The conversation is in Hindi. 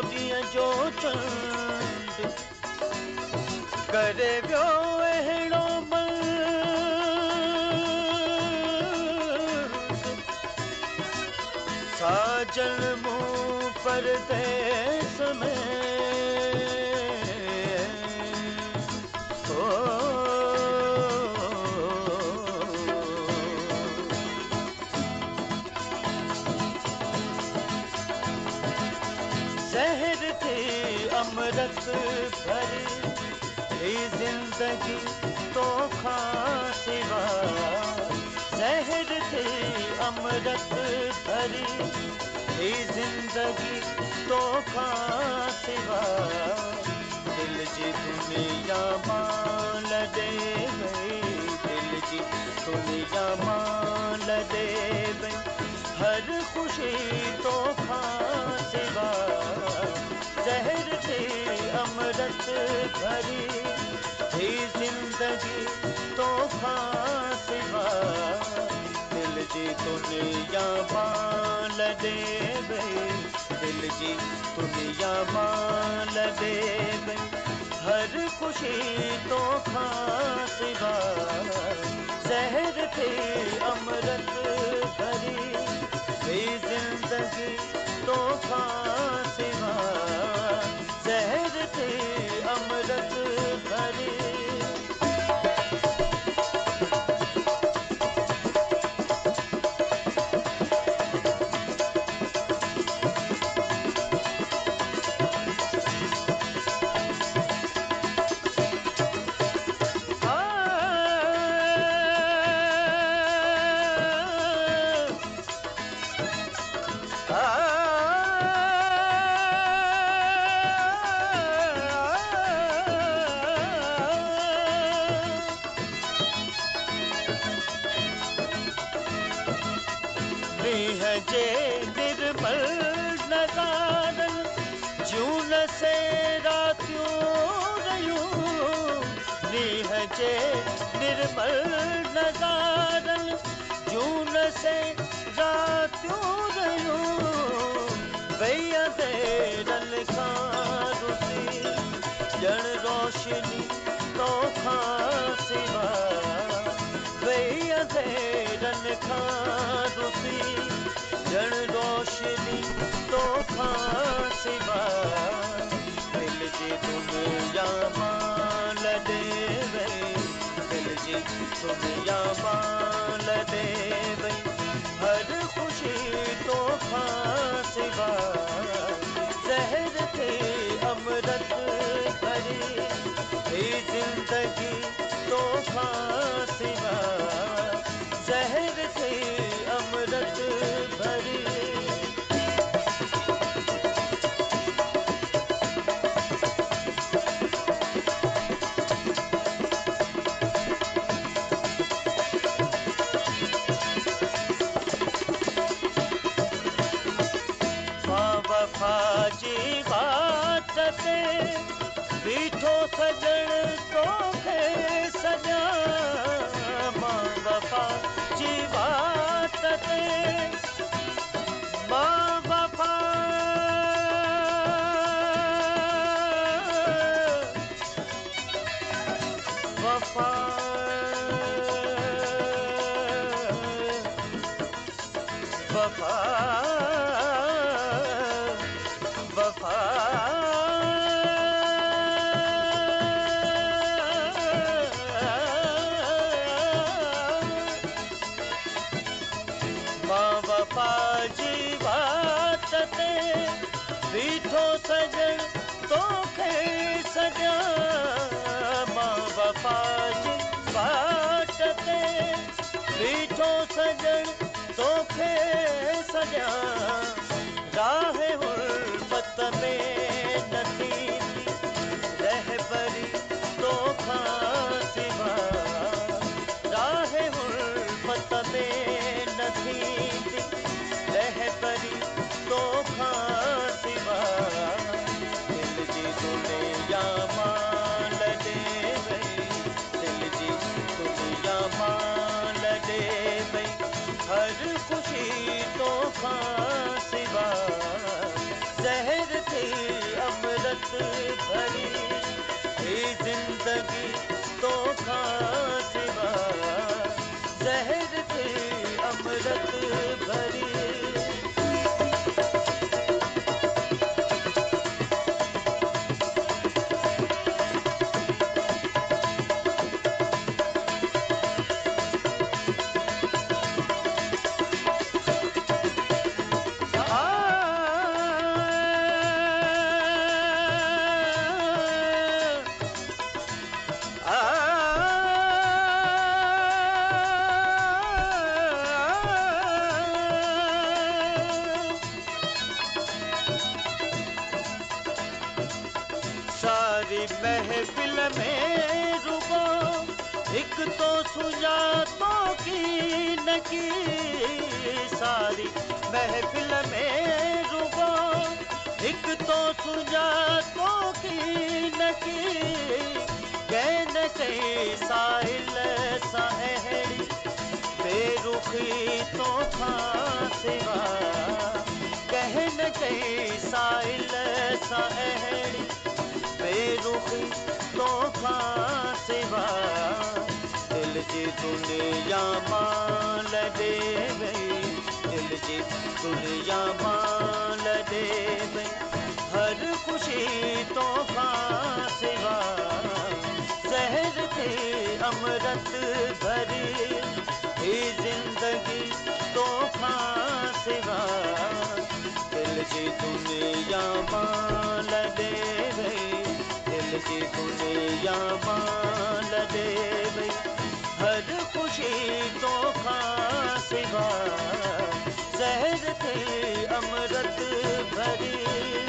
ॾींहं जो चंड करे वियो अहिड़ो साजन मूं परदेस में ज़हर थी अमृत भरी ही जिंदगी तो खां सिवा ज़हर थी अमृत भरी ही जिंदगी तो खां सिवा दिल जी दुनिया मां लॾे वई दिल जी दुनिया मां लॾे वई हर ख़ुशी तो खां सिवा ज़हर थी अमृत भरी ही जिंदगी तो खां सिवा दिल जी दुनिया मां लॾे वई दिल जी दुनिया मां लॾे वई हर ख़ुशी तो खां सिवा ज़हर थी अमृत भरी ही जिंदगी तो खां सिवा ज़हर थी अमृत भरी मींहं जे निर्मल नज़ारनि जून से रातियूं रहियूं मींहं जे निर्मल नज़ारनि जून से रातियूं रहियूं वई अंधेरनि खां रुसी ॼण रोशनी तो खां सिवा वई अंधेरनि खां रुसी ॼण रोशनी तो खां सिवा दिल जी दुनिया मां लॾे वई दिल जी दुनिया मां लॾे वई हर ख़ुशी तो खां सिवा ज़हर थी अमृत भरी ही जिंदगी तो खां सिवा ज़हर थी अमृत भरी वफ़ा जी बात ते बीठो सजण तोखे सॼा मां वफ़ा जी बात ते मां वफ़ा वफ़ा वफ़ा वफ़ा मां वफ़ा जी बात ते बीठो सजण तोखे सॼा मां वफ़ा जी बात ते बीठो सजण तोखे सॼा राह उल्फत में न थींदी रहबरी तो खां सिवा राह उल्फत में न थींदी रहबरी तो खां सिवा दिल जी दुनिया मां लॾे वई दिल जी दुनिया मां लॾे वई अमृत भरी। सारी महफिल में रुको एक तो सुजातों की नकी। सारी महफिल में रुको एक तो सुजातों की नकी। कहन कई साहिल साहड़ी बेरुखी तो फांसेवा। कहन कई साहिल साहड़ी बेरुखी तो फांसेवा। दिल जी दुनिया माल दे गई, दिल जी दुनिया माल दे गई। हर खुशी तो फांसेवा, जहर थे अमृत भरी। ये जिंदगी तो फांसेवा, दिल जी दुनिया माल दे गई, दिल की दुनिया माल दे गई। हर खुशी तो फांसेवा, जहर थे अमृत भरी।